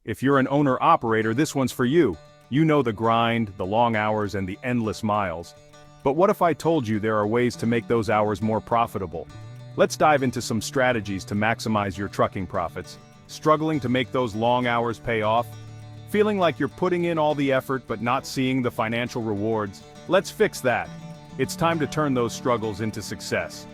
If you're an owner-operator, this one's for you. You know the grind, the long hours, and the endless miles. But what if I told you there are ways to make those hours more profitable? Let's dive into some strategies to maximize your trucking profits. Struggling to make those long hours pay off? Feeling like you're putting in all the effort but not seeing the financial rewards? Let's fix that. It's time to turn those struggles into success.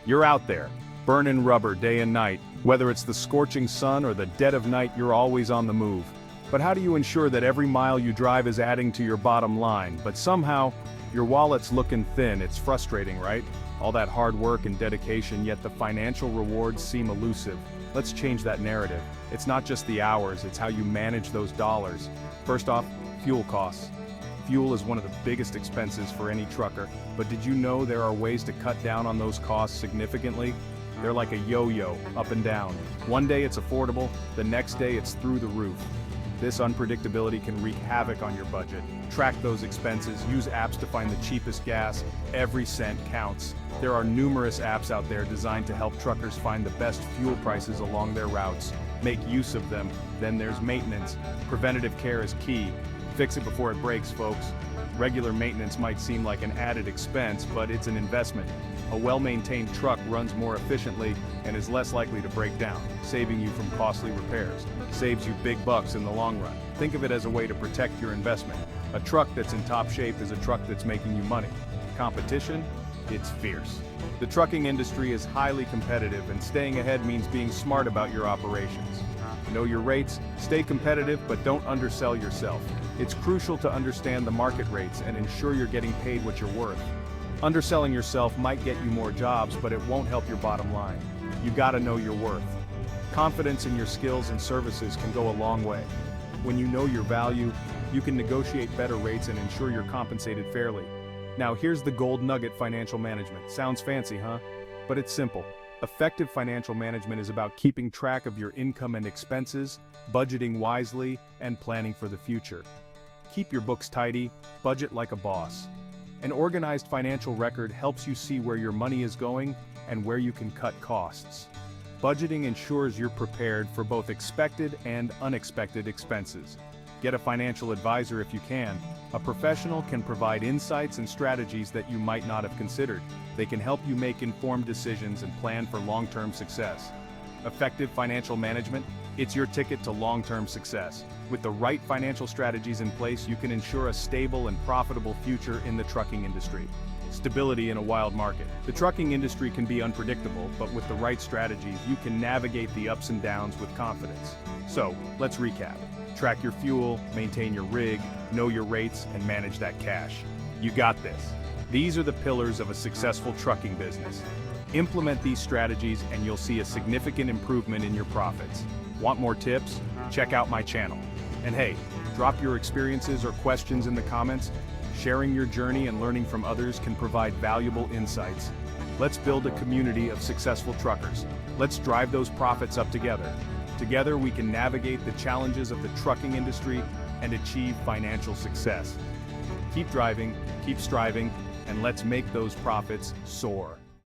You're out there, burning rubber day and night. Whether it's the scorching sun or the dead of night, you're always on the move. But how do you ensure that every mile you drive is adding to your bottom line, but somehow your wallet's looking thin? It's frustrating, right? All that hard work and dedication, yet the financial rewards seem elusive. Let's change that narrative. It's not just the hours, it's how you manage those dollars. First off, fuel costs. Fuel is one of the biggest expenses for any trucker, but did you know there are ways to cut down on those costs significantly? They're like a yo-yo, up and down. One day it's affordable, the next day it's through the roof. This unpredictability can wreak havoc on your budget. Track those expenses, use apps to find the cheapest gas. Every cent counts. There are numerous apps out there designed to help truckers find the best fuel prices along their routes. Make use of them. Then there's maintenance. Preventative care is key. Fix it before it breaks, folks. Regular maintenance might seem like an added expense, but it's an investment. A well-maintained truck runs more efficiently and is less likely to break down, saving you from costly repairs. Saves you big bucks in the long run. Think of it as a way to protect your investment. A truck that's in top shape is a truck that's making you money. Competition? It's fierce. The trucking industry is highly competitive, and staying ahead means being smart about your operations. Know your rates, stay competitive, but don't undersell yourself. It's crucial to understand the market rates and ensure you're getting paid what you're worth. Underselling yourself might get you more jobs, but it won't help your bottom line. You gotta know your worth. Confidence in your skills and services can go a long way. When you know your value, you can negotiate better rates and ensure you're compensated fairly. Now here's the gold nugget: financial management. Sounds fancy, huh? But it's simple. Effective financial management is about keeping track of your income and expenses, budgeting wisely, and planning for the future. Keep your books tidy, budget like a boss. An organized financial record helps you see where your money is going and where you can cut costs. Budgeting ensures you're prepared for both expected and unexpected expenses. Get a financial advisor if you can. A professional can provide insights and strategies that you might not have considered. They can help you make informed decisions and plan for long-term success. Effective financial management, it's your ticket to long-term success. With the right financial strategies in place, you can ensure a stable and profitable future in the trucking industry. Stability in a wild market. The trucking industry can be unpredictable, but with the right strategies, you can navigate the ups and downs with confidence. So, let's recap. Track your fuel, maintain your rig, know your rates, and manage that cash. You got this. These are the pillars of a successful trucking business. Implement these strategies and you'll see a significant improvement in your profits. Want more tips? Check out my channel. And hey, drop your experiences or questions in the comments. Sharing your journey and learning from others can provide valuable insights. Let's build a community of successful truckers. Let's drive those profits up together. Together we can navigate the challenges of the trucking industry and achieve financial success. Keep driving, keep striving, and let's make those profits soar.